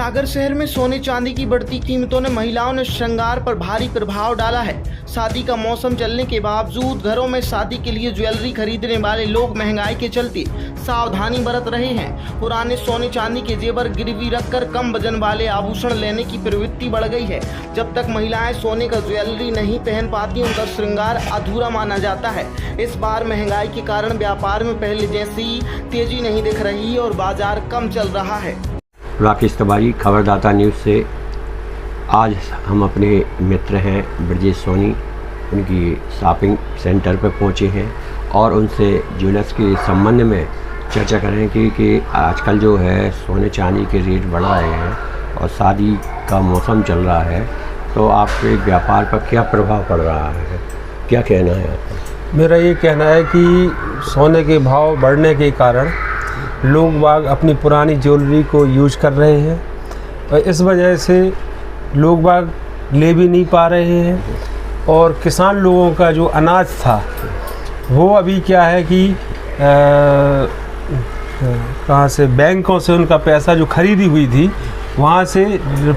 सागर शहर में सोने चांदी की बढ़ती कीमतों ने महिलाओं ने श्रृंगार पर भारी प्रभाव डाला है। शादी का मौसम चलने के बावजूद घरों में शादी के लिए ज्वेलरी खरीदने वाले लोग महंगाई के चलते सावधानी बरत रहे हैं। पुराने सोने चांदी के जेवर गिरवी रखकर कम वजन वाले आभूषण लेने की प्रवृत्ति बढ़ गई है। जब तक महिलाएं सोने का ज्वेलरी नहीं पहन पाती उनका श्रृंगार अधूरा माना जाता है। इस बार महंगाई के कारण व्यापार में पहले जैसी तेजी नहीं दिख रही और बाजार कम चल रहा है। राकेश तिवारी, खबरदाता न्यूज़ से आज हम अपने मित्र हैं ब्रजेश सोनी, उनकी शॉपिंग सेंटर पर पहुंचे हैं और उनसे ज्वेलर्स के संबंध में चर्चा करें कि आजकल जो है सोने चांदी के रेट बढ़ रहे हैं और शादी का मौसम चल रहा है, तो आपके व्यापार पर क्या प्रभाव पड़ रहा है, क्या कहना है आपका? मेरा ये कहना है कि सोने के भाव बढ़ने के कारण लोग बाग अपनी पुरानी ज्वेलरी को यूज कर रहे हैं और इस वजह से लोग बाग ले भी नहीं पा रहे हैं और किसान लोगों का जो अनाज था वो अभी क्या है कि कहाँ से बैंकों से उनका पैसा जो खरीदी हुई थी वहाँ से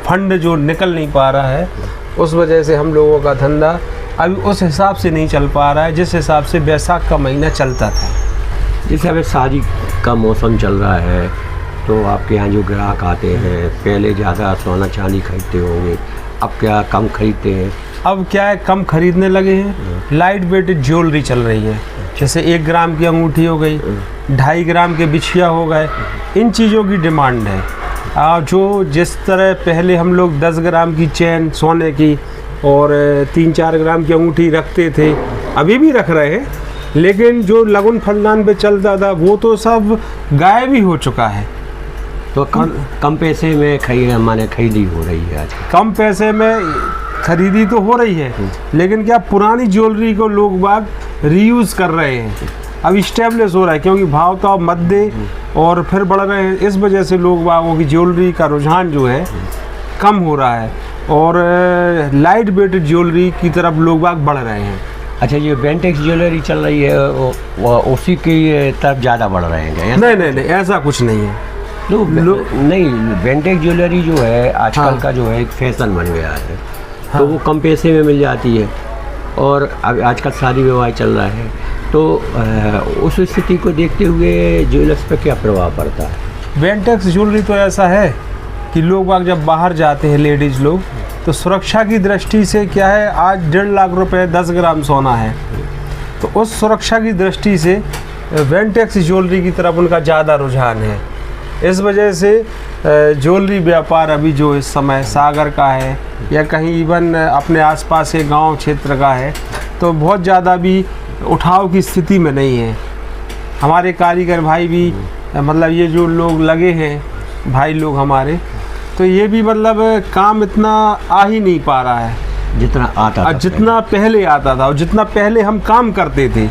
फंड जो निकल नहीं पा रहा है, उस वजह से हम लोगों का धंधा अभी उस हिसाब से नहीं चल पा रहा है जिस हिसाब से बैसाख का महीना चलता था। जैसे अभी शादी का मौसम चल रहा है तो आपके यहाँ जो ग्राहक आते हैं, पहले ज़्यादा सोना चांदी खरीदते होंगे, अब क्या कम खरीदते हैं? अब क्या है, कम खरीदने लगे हैं। लाइट वेटेड ज्वेलरी चल रही है, जैसे 1 ग्राम की अंगूठी हो गई, 2.5 ग्राम के बिछिया हो गए, इन चीज़ों की डिमांड है। जो जिस तरह पहले हम लोग 10 ग्राम की चेन सोने की और 3-4 ग्राम की अंगूठी रखते थे, अभी भी रख रहे हैं, लेकिन जो लगन फलदान पे चलता था वो तो सब गायब ही हो चुका है। तो कम पैसे में खरीदी हो रही है आज? कम पैसे में खरीदी तो हो रही है, लेकिन क्या पुरानी ज्वेलरी को लोग बाग रीयूज़ कर रहे हैं, अब इस्टेब्लिश हो रहा है क्योंकि भाव तो अब मध्य और फिर बढ़ रहे हैं। इस वजह से लोग बागों की ज्वेलरी का रुझान जो है कम हो रहा है और लाइट वेटेड ज्वेलरी की तरफ लोग बाग बढ़ रहे हैं। अच्छा, ये बेंटेक्स ज्वेलरी चल रही है वो उसी की तरफ ज़्यादा बढ़ रहे हैं क्या? नहीं, ऐसा कुछ नहीं है। नहीं, बेंटेक्स ज्वेलरी जो है आजकल का जो है एक फैशन बन गया है, तो वो कम पैसे में मिल जाती है और अब आजकल शादी विवाह चल रहा है, तो उस स्थिति को देखते हुए ज्वेलर्स पर क्या प्रभाव पड़ता है? बेंटेक्स ज्वेलरी तो ऐसा है कि लोग बाग जब बाहर जाते हैं लेडीज़ लोग, तो सुरक्षा की दृष्टि से क्या है, आज 1.5 लाख रुपए 10 ग्राम सोना है, तो उस सुरक्षा की दृष्टि से बेंटेक्स ज्वेलरी की तरफ उनका ज़्यादा रुझान है। इस वजह से ज्वेलरी व्यापार अभी जो इस समय सागर का है या कहीं इवन अपने आसपास के गांव क्षेत्र का है, तो बहुत ज़्यादा भी उठाव की स्थिति में नहीं है। हमारे कारीगर भाई भी मतलब ये जो लोग लगे हैं भाई लोग हमारे, तो ये भी मतलब काम इतना आ ही नहीं पा रहा है जितना आता था, जितना पहले आता था और जितना पहले हम काम करते थे।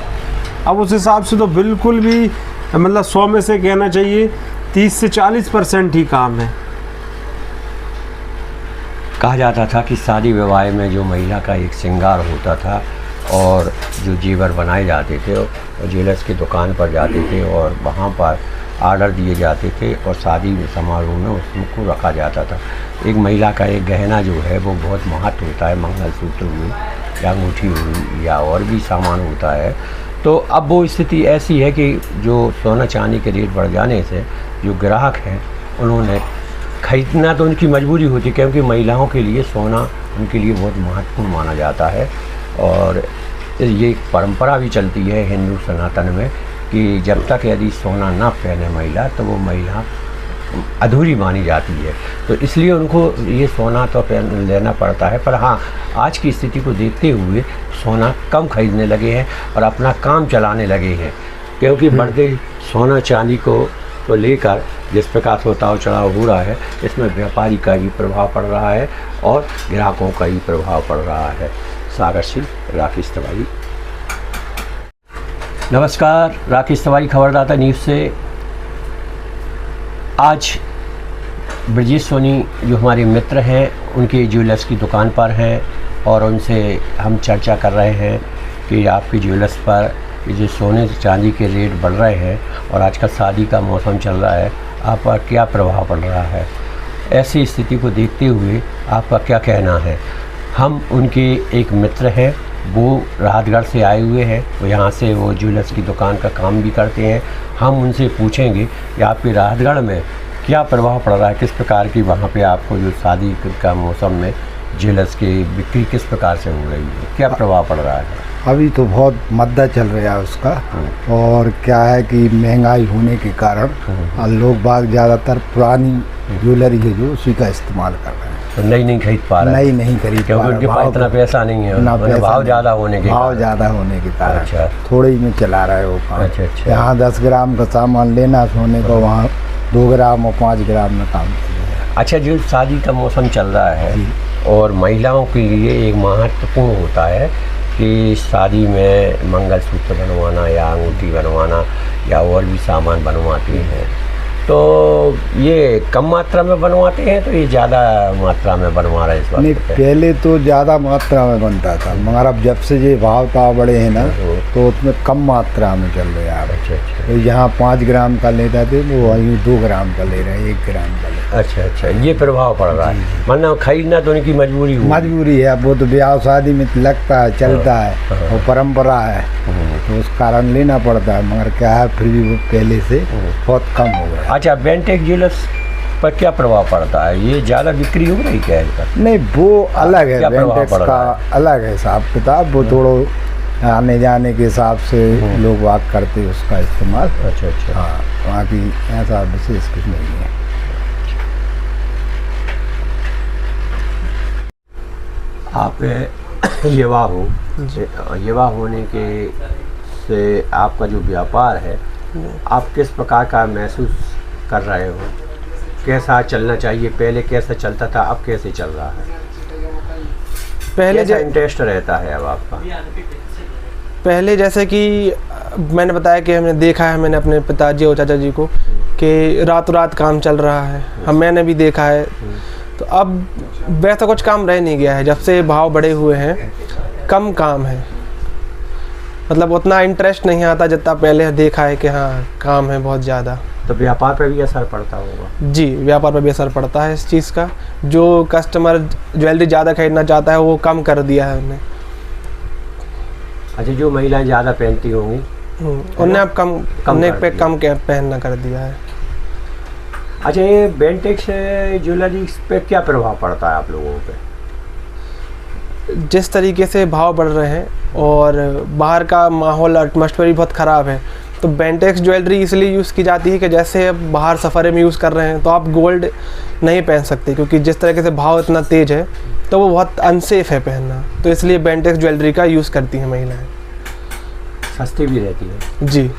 अब उस हिसाब से तो बिल्कुल भी मतलब 100 में से कहना चाहिए 30 से 40% ही काम है। कहा जाता था कि शादी विवाह में जो महिला का एक श्रृंगार होता था और जो जेवर बनाए जाते थे और ज्वेलर्स की दुकान पर जाते थे और वहाँ पर आर्डर दिए जाते थे और शादी समारोह में उसको रखा जाता था। एक महिला का एक गहना जो है वो बहुत महत्व होता है, मंगलसूत्र हुई या अंगूठी हुई या और भी सामान होता है। तो अब वो स्थिति ऐसी है कि जो सोना चांदी के रेट बढ़ जाने से जो ग्राहक हैं उन्होंने खरीदना तो उनकी मजबूरी होती है, क्योंकि महिलाओं के लिए सोना उनके लिए बहुत महत्वपूर्ण माना जाता है और ये एक परंपरा भी चलती है हिंदू सनातन में कि जब तक यदि सोना ना पहने महिला तो वो महिला अधूरी मानी जाती है, तो इसलिए उनको ये सोना तो लेना पड़ता है। पर हाँ, आज की स्थिति को देखते हुए सोना कम खरीदने लगे हैं और अपना काम चलाने लगे हैं, क्योंकि बढ़ते सोना चांदी को तो लेकर जिस प्रकार से उतार चढ़ाव हो रहा है, इसमें व्यापारी का भी प्रभाव पड़ रहा है और ग्राहकों का भी प्रभाव पड़ रहा है। सागर से राकेश तिवारी। नमस्कार, राकेश तिवारी खबरदाता न्यूज़ से आज ब्रजेश सोनी जो हमारे मित्र हैं उनके ज्वेलर्स की दुकान पर हैं और उनसे हम चर्चा कर रहे हैं कि आपके ज्वेलर्स पर जो सोने चांदी के रेट बढ़ रहे हैं और आजकल शादी का मौसम चल रहा है, आप पर क्या प्रभाव पड़ रहा है ऐसी स्थिति को देखते हुए आपका क्या कहना है? हम उनके एक मित्र हैं, वो राहतगढ़ से आए हुए हैं, वो यहाँ से वो ज्वेलर्स की दुकान का काम भी करते हैं। हम उनसे पूछेंगे कि आपके राहतगढ़ में क्या प्रभाव पड़ रहा है, किस प्रकार की वहाँ पे आपको जो शादी का मौसम में ज्वेलर्स की बिक्री किस प्रकार से हो रही है, क्या प्रभाव पड़ रहा है? अभी तो बहुत मद्दा चल रहा है उसका। और क्या है कि महंगाई होने के कारण लोग बाग ज़्यादातर पुरानी ज्वेलरी है जो उसी का इस्तेमाल कर रहे हैं, तो नहीं खरीद पा रहे हैं? नहीं खरीद क्योंकि उनके पास इतना पैसा नहीं है, भाव ज़्यादा होने के कारण। अच्छा, थोड़े ही में चला रहा है वो काम। अच्छा। यहाँ 10 ग्राम का सामान लेना सोने को, वहाँ 2 ग्राम और 5 ग्राम में काम चलेगा। अच्छा, जो शादी का मौसम चल रहा है और महिलाओं के लिए एक महत्वपूर्ण होता है कि शादी में मंगलसूत्र बनवाना या अंगूठी बनवाना या और भी सामान बनवाते हैं, तो ये कम मात्रा में बनवाते हैं तो ये ज़्यादा मात्रा में बनवा रहे हैं इस वक्त? नहीं, पहले तो ज़्यादा मात्रा में बनता था, मगर अब जब से ये भाव ताव बढ़े हैं ना तो उसमें कम मात्रा में चल रहे हैं। अच्छा। तो यहाँ 5 ग्राम का लेता थे वो वहीं 2 ग्राम का ले रहे हैं, 1 ग्राम का ले रहे हैं। अच्छा, ये प्रभाव पड़ रहा है, वरना खरीदना तो उनकी मजबूरी है। अब वो तो ब्याह शादी में लगता है, चलता है और परंपरा है, तो उस कारण लेना पड़ता है। मगर क्या है, फिर भी वो पहले से बहुत कम हो गया। अच्छा, बेंटेक्स ज्वेलर्स पर क्या प्रभाव पड़ता है? ये ज़्यादा बिक्री हो रही क्या है? नहीं, वो अलग है, बेंटेक्स का अलग है हिसाब किताब। वो थोड़ा आने जाने के हिसाब से लोग वाक करते उसका इस्तेमाल। अच्छा। हाँ, वहाँ की ऐसा विशेष कुछ नहीं है। आप युवा होने के से आपका जो व्यापार है, आप किस प्रकार का महसूस कर रहे हो? कैसा चलना चाहिए? पहले कैसा चलता था, अब कैसे चल रहा है? पहले इंटरेस्ट रहता है अब आपका? पहले जैसे कि मैंने बताया कि हमने देखा है, मैंने अपने पिताजी और चाचा जी को कि रातों रात काम चल रहा है, मैंने भी देखा है। तो अब वैसा कुछ काम रह नहीं गया है, जब से भाव बढ़े हुए हैं कम काम है, मतलब उतना इंटरेस्ट नहीं आता जितना पहले देखा है कि हाँ काम है बहुत ज़्यादा। तो व्यापार पर भी असर पड़ता होगा? जी, व्यापार पर भी असर पड़ता है इस चीज़ का। जो कस्टमर ज्वेलरी ज़्यादा खरीदना चाहता है वो कम कर दिया है उन्हें। अच्छा, जो महिलाएं ज़्यादा पहनती होंगी उन्हें अब कम पहनना कर दिया है। अच्छा, ये बेंटेक्स ज्वेलरी पे क्या प्रभाव पड़ता है आप लोगों पे? जिस तरीके से भाव बढ़ रहे हैं और बाहर का माहौल एटमॉस्फेयर भी बहुत ख़राब है, तो बेंटेक्स ज्वेलरी इसलिए यूज़ की जाती है कि जैसे अब बाहर सफ़र में यूज़ कर रहे हैं तो आप गोल्ड नहीं पहन सकते, क्योंकि जिस तरीके से भाव इतना तेज़ है तो वो बहुत अनसेफ है पहनना। तो इसलिए बेंटेक्स ज्वेलरी का यूज़ करती हैं महिलाएं। सस्ती भी रहती है? जी।